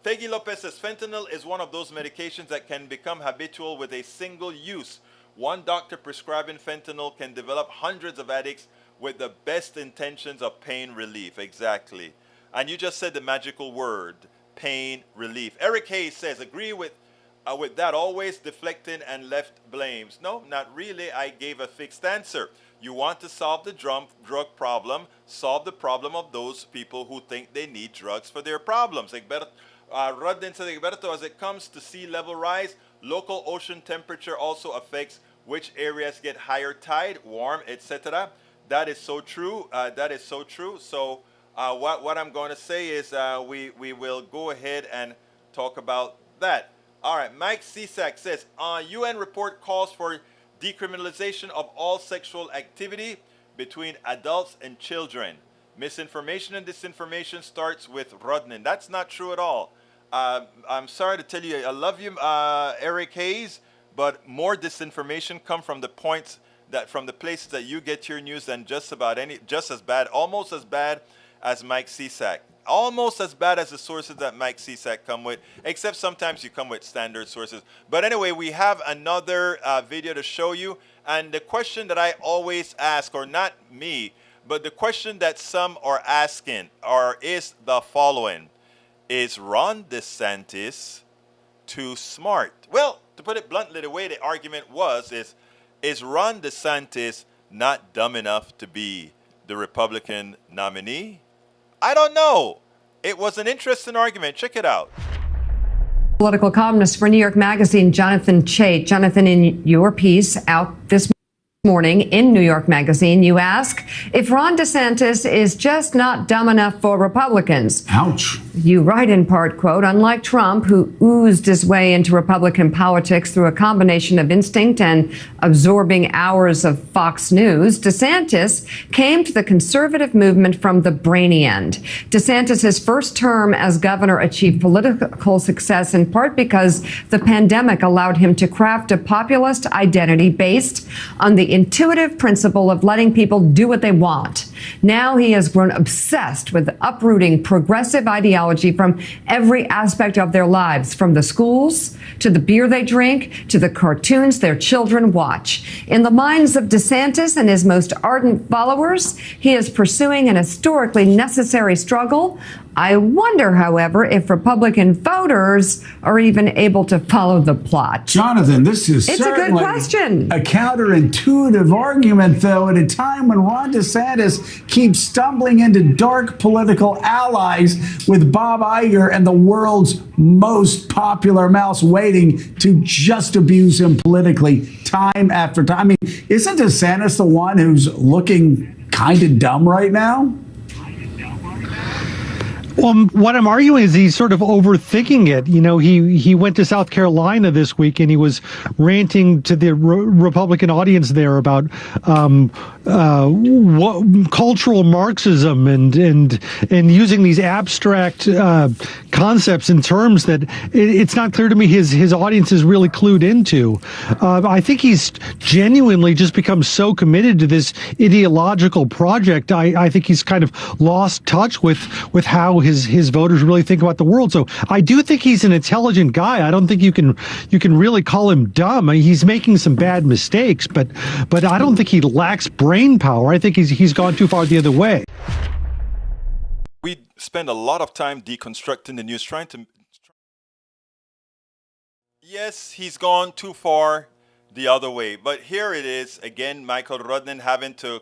Peggy Lopez says, fentanyl is one of those medications that can become habitual with a single use. One doctor prescribing fentanyl can develop hundreds of addicts with the best intentions of pain relief. Exactly. And you just said the magical word, pain relief. Eric Hayes says, agree with that, always deflecting and left blames. No, not really. I gave a fixed answer. You want to solve the drug problem, solve the problem of those people who think they need drugs for their problems. Rudin said, Egberto, as it comes to sea level rise, local ocean temperature also affects which areas get higher tide, warm, etc. That is so true. That is so true. So what I'm going to say is we will go ahead and talk about that. All right, Mike Cisak says, UN report calls for decriminalization of all sexual activity between adults and children. Misinformation and disinformation starts with Rodnin. That's not true at all. I'm sorry to tell you, I love you, Eric Hayes, but more disinformation come from the places that you get your news than just as bad, almost as bad as Mike Cisak. Almost as bad as the sources that Mike Cisak come with, except sometimes you come with standard sources. But anyway, we have another video to show you. And the question that I always ask, or not me, but the question that some are asking is the following. Is Ron DeSantis too smart? Well, to put it bluntly, the way the argument was is Ron DeSantis not dumb enough to be the Republican nominee? I don't know. It was an interesting argument. Check it out. Political columnist for New York Magazine, Jonathan Chait. Jonathan, in your piece out this Morning in New York Magazine, you ask if Ron DeSantis is just not dumb enough for Republicans. Ouch. You write in part, quote, unlike Trump, who oozed his way into Republican politics through a combination of instinct and absorbing hours of Fox News, DeSantis came to the conservative movement from the brainy end. DeSantis' first term as governor achieved political success in part because the pandemic allowed him to craft a populist identity based on the intuitive principle of letting people do what they want. Now he has grown obsessed with uprooting progressive ideology from every aspect of their lives, from the schools to the beer they drink to the cartoons their children watch. In the minds of DeSantis and his most ardent followers, he is pursuing an historically necessary struggle. I wonder, however, if Republican voters are even able to follow the plot. Jonathan, this is It's a good certainly question. a counterintuitive argument, though, at a time when Ron DeSantis keeps stumbling into dark political allies with Bob Iger and the world's most popular mouse waiting to just abuse him politically time after time. I mean, isn't DeSantis the one who's looking kind of dumb right now? Well, what I'm arguing is he's sort of overthinking it. You know, he went to South Carolina this week and he was ranting to the Republican audience there about cultural Marxism and using these abstract concepts and terms that it's not clear to me his audience is really clued into. I think he's genuinely just become so committed to this ideological project. I think he's kind of lost touch with how his voters really think about the world. So I do think he's an intelligent guy. I don't think you can really call him dumb. I mean, he's making some bad mistakes, but I don't think he lacks brain power. I think he's gone too far the other way. We spend a lot of time deconstructing the news, trying to. Yes, he's gone too far the other way. But here it is again, Michael Rodnan having to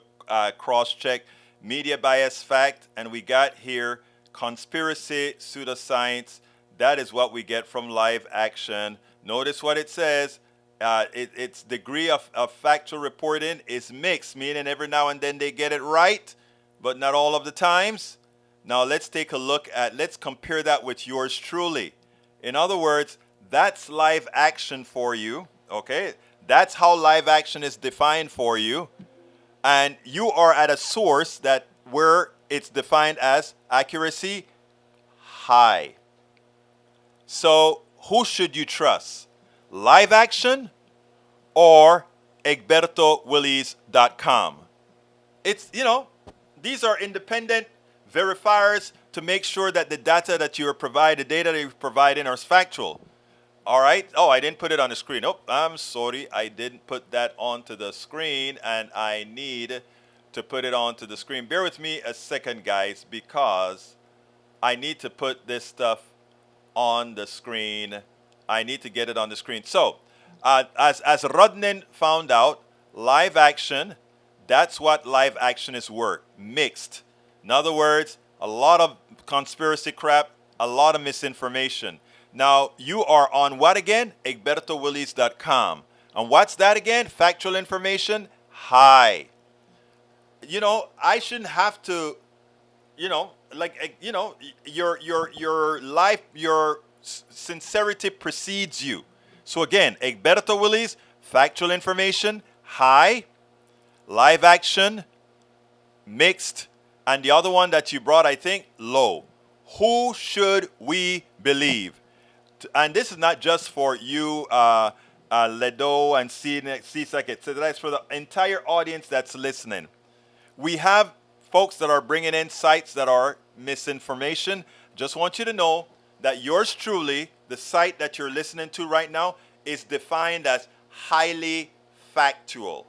cross-check media bias fact, and we got here conspiracy, pseudoscience. That is what we get from live action. Notice what it says. Its degree of factual reporting is mixed, meaning every now and then they get it right, but not all of the times. Now let's take a look at, let's compare that with yours truly. In other words, that's live action for you, okay? That's how live action is defined for you. And you are at a source that where it's defined as accuracy high. So who should you trust? Live action or egbertowillies.com? It's, these are independent verifiers to make sure that the data that you are providing, the data that you're providing are factual. All right. Oh, I didn't put it on the screen. Oh, I'm sorry. I didn't put that onto the screen, and I need to put it onto the screen. Bear with me a second, guys, because I need to put this stuff on the screen. I need to get it on the screen. So, as Rodnan found out, live action, that's what live action is worth. Mixed. In other words, a lot of conspiracy crap, a lot of misinformation. Now, you are on what again? egbertowillies.com. And what's that again? Factual information? High. I shouldn't have to, your life, your sincerity precedes you. So again, Egberto Willies, factual information, high, live action, mixed, and the other one that you brought, I think, low. Who should we believe? And this is not just for you, Ledo and CSEC, etc. It's for the entire audience that's listening. We have folks that are bringing in sites that are misinformation. Just want you to know that yours truly, the site that you're listening to right now, is defined as highly factual.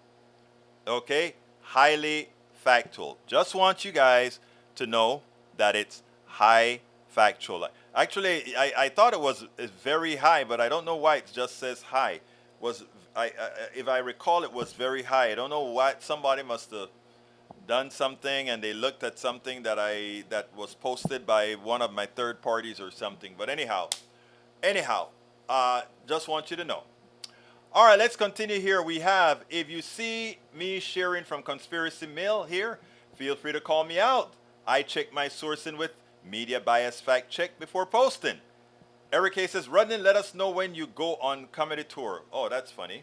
Okay? Highly factual. Just want you guys to know that it's high factual. Actually, I thought it was very high, but I don't know why it just says high. If I recall, it was very high. I don't know why. Somebody must have done something and they looked at something that was posted by one of my third parties or something. But anyhow, just want you to know. All right, let's continue here. We have, if you see me sharing from Conspiracy Mill here, feel free to call me out. I check my sourcing with Media Bias Fact Check before posting. Eric K says, Rudnin, let us know when you go on comedy tour. Oh, that's funny.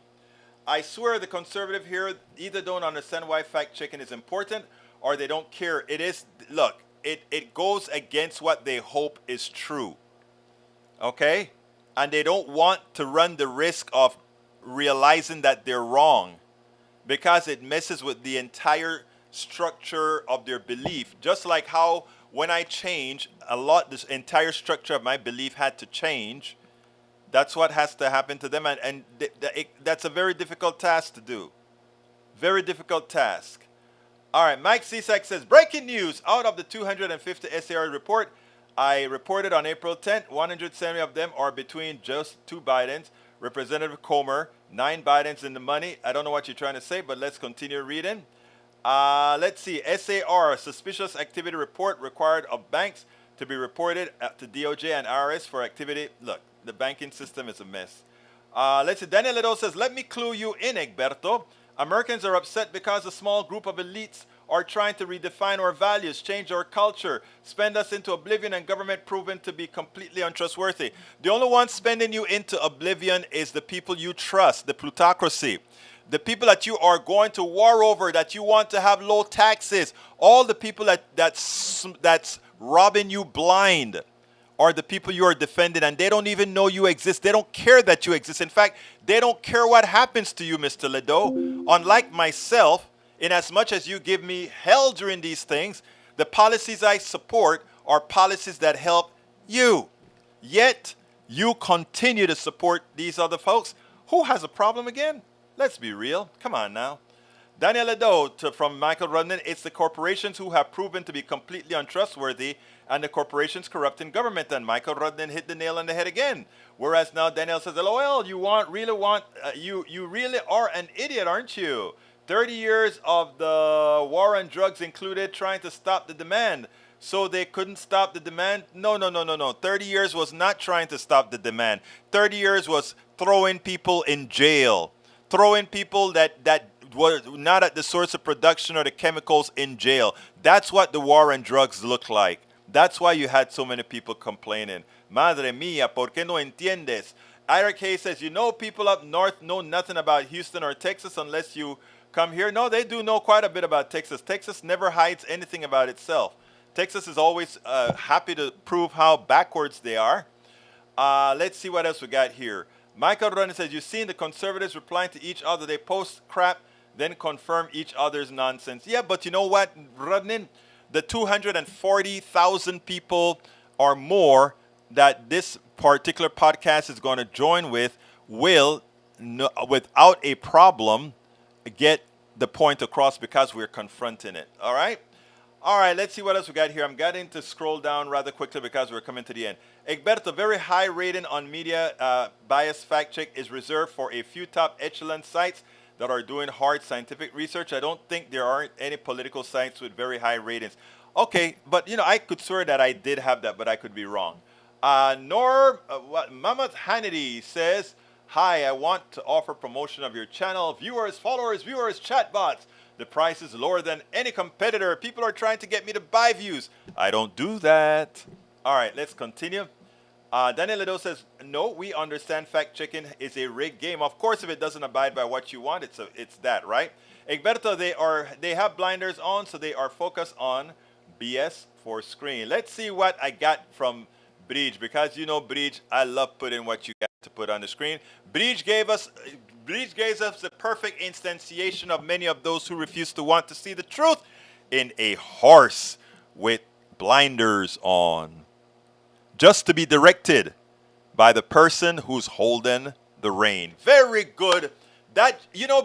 I swear the conservative here either don't understand why fact checking is important or they don't care. It is, look, it goes against what they hope is true. Okay? And they don't want to run the risk of realizing that they're wrong because it messes with the entire structure of their belief. Just like how when I change a lot, this entire structure of my belief had to change. That's what has to happen to them, and that's a very difficult task to do. Very difficult task. All right, Mike Cisak says, breaking news out of the 250 SAR report I reported on April 10th, 170 of them are between just 2 Bidens. Representative Comer, 9 Bidens in the money. I don't know what you're trying to say, but let's continue reading. Let's see. SAR, suspicious activity report required of banks to be reported to DOJ and IRS for activity. Look, the banking system is a mess. Let's see. Daniel Ledo says, let me clue you in, Egberto. Americans are upset because a small group of elites are trying to redefine our values, change our culture, spend us into oblivion, and government proven to be completely untrustworthy. The only one spending you into oblivion is the people you trust, the plutocracy. The people that you are going to war over, that you want to have low taxes, all the people that's robbing you blind are the people you are defending, and they don't even know you exist. They don't care that you exist. In fact, they don't care what happens to you, Mr. Ledo. Unlike myself, in as much as you give me hell during these things, the policies I support are policies that help you. Yet, you continue to support these other folks. Who has a problem again? Let's be real. Come on now. Daniel Ledo from Michael Rudnin, it's the corporations who have proven to be completely untrustworthy and the corporations corrupting government. And Michael Rudnin hit the nail on the head again. Whereas now Daniel says, LOL, you really are an idiot, aren't you? 30 years of the war on drugs included trying to stop the demand. So they couldn't stop the demand? No. 30 years was not trying to stop the demand. 30 years was throwing people in jail. Throwing people that were not at the source of production or the chemicals in jail. That's what the war on drugs looked like. That's why you had so many people complaining. Madre mía, ¿por qué no entiendes? Ira K says, you know people up north know nothing about Houston or Texas unless you come here. No, they do know quite a bit about Texas. Texas never hides anything about itself. Texas is always happy to prove how backwards they are. Let's see what else we got here. Michael Ronan says, you've seen the conservatives replying to each other. They post crap, then confirm each other's nonsense. Yeah, but you know what, Rodnin? The 240,000 people or more that this particular podcast is going to join with will, without a problem, get the point across because we're confronting it. All right? All right, let's see what else we got here. I'm getting to scroll down rather quickly because we're coming to the end. Egberto, very high rating on media bias fact check is reserved for a few top echelon sites that are doing hard scientific research. I don't think there aren't any political sites with very high ratings. Okay, but I could swear that I did have that, but I could be wrong. Mammoth Hannity says, hi, I want to offer promotion of your channel. Viewers, followers, chatbots. The price is lower than any competitor. People are trying to get me to buy views. I don't do that. All right, let's continue. Daniel Ledo says, no, we understand fact-checking is a rigged game. Of course, if it doesn't abide by what you want, it's that, right? Egberto, they have blinders on, so they are focused on BS for screen. Let's see what I got from Bridge, because Bridge, I love putting what you got to put on the screen. Bridge gave us the perfect instantiation of many of those who refuse to want to see the truth in a horse with blinders on, just to be directed by the person who's holding the rein. Very good. That,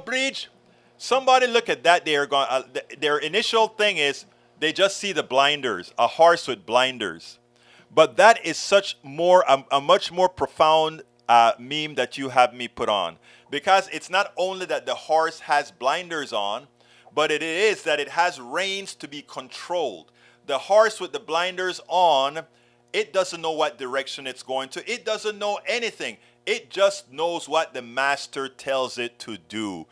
Bridge, somebody look at that. They are going. Their initial thing is they just see the blinders, a horse with blinders. But that is a much more profound meme that you have me put on, because it's not only that the horse has blinders on, but it is that it has reins to be controlled. The horse with the blinders on, it doesn't know what direction it's going to. It doesn't know anything. It just knows what the master tells it to do.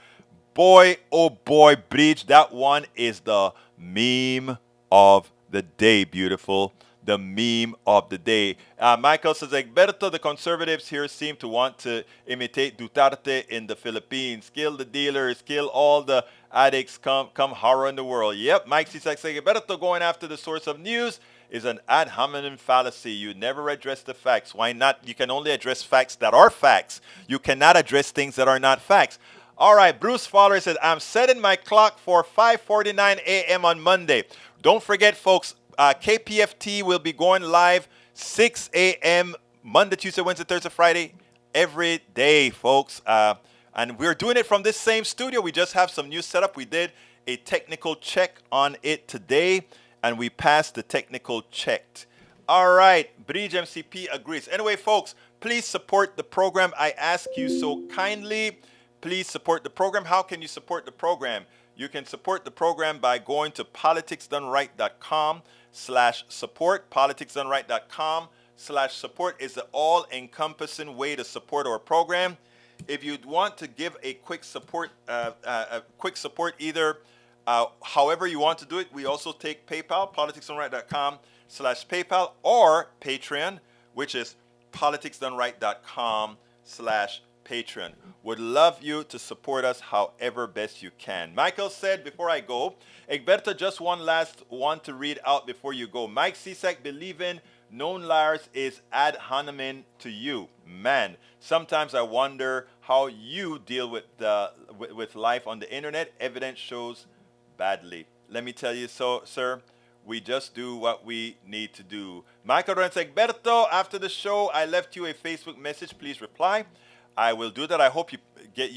Boy, oh boy, Bridge, that one is the meme of the day, beautiful. The meme of the day. Michael says, Egberto, the conservatives here seem to want to imitate Duterte in the Philippines. Kill the dealers, kill all the addicts, come horror in the world. Yep, Mike Cisak says, Egberto going after the source of news is an ad hominem fallacy. You never address the facts. Why not? You can only address facts that are facts. You cannot address things that are not facts. All right, Bruce Fowler says, I'm setting my clock for 5:49 a.m. on Monday. Don't forget, folks, KPFT will be going live 6 a.m. Monday, Tuesday, Wednesday, Thursday, Friday, every day, folks. And we're doing it from this same studio. We just have some new setup. We did a technical check on it today, and we passed the technical check. All right, Bridge MCP agrees. Anyway, folks, please support the program. I ask you so kindly. Please support the program. How can you support the program? You can support the program by going to politicsdoneright.com/support. Politicsdoneright.com/support is the all-encompassing way to support our program. If you want to give a quick support, either however you want to do it, we also take PayPal, politicsdoneright.com/PayPal, or Patreon, which is politicsdoneright.com/Patreon. Would love you to support us however best you can. Michael said, before I go, Egberto, just one last one to read out before you go. Mike Cisak, believing known liars is ad hominem to you. Man, sometimes I wonder how you deal with life on the internet. Evidence shows badly. Let me tell you so, sir. We just do what we need to do. Michael Lorenz, Egberto, after the show, I left you a Facebook message. Please reply. I will do that. I hope you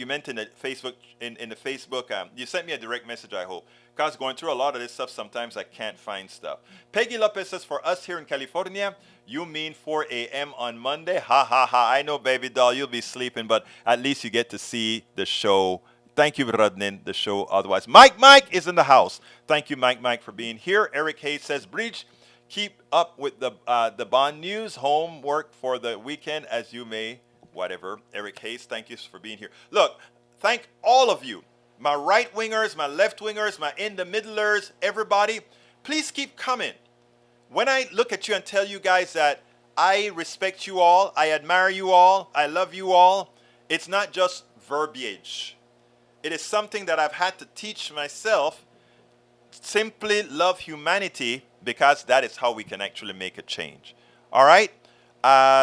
meant in the Facebook in the Facebook. You sent me a direct message, I hope. Because going through a lot of this stuff, sometimes I can't find stuff. Peggy Lopez says, for us here in California, you mean 4 a.m. on Monday? Ha, ha, ha. I know, baby doll, you'll be sleeping, but at least you get to see the show. Thank you for running the show otherwise. Mike is in the house. Thank you, Mike, for being here. Eric Hayes says, Breach, keep up with the bond news. Homework for the weekend as you may. Whatever. Eric Hayes, thank you for being here. Look, thank all of you. My right-wingers, my left-wingers, my in-the-middlers, everybody. Please keep coming. When I look at you and tell you guys that I respect you all, I admire you all, I love you all, it's not just verbiage. It is something that I've had to teach myself. Simply love humanity, because that is how we can actually make a change. All right?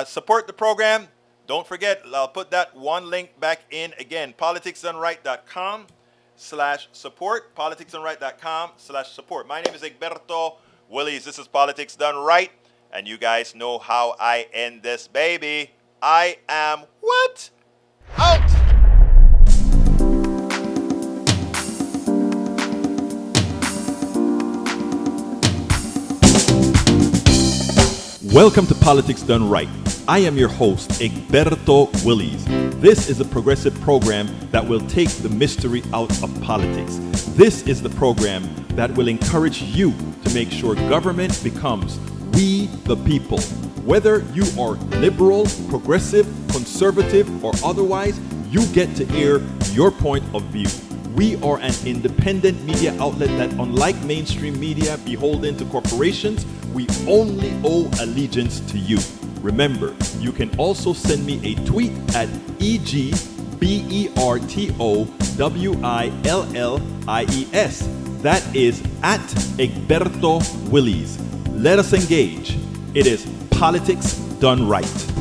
Support the program. Don't forget, I'll put that one link back in again. politicsdoneright.com/support. politicsdoneright.com/support. My name is Egberto Willies. This is Politics Done Right. And you guys know how I end this, baby. I am what? Out! Welcome to Politics Done Right. I am your host, Egberto Willies. This is a progressive program that will take the mystery out of politics. This is the program that will encourage you to make sure government becomes we the people. Whether you are liberal, progressive, conservative, or otherwise, you get to air your point of view. We are an independent media outlet that, unlike mainstream media beholden to corporations, we only owe allegiance to you. Remember, you can also send me a tweet at EGBERTOWILLIES. That is at Egberto Willies. Let us engage. It is Politics Done Right.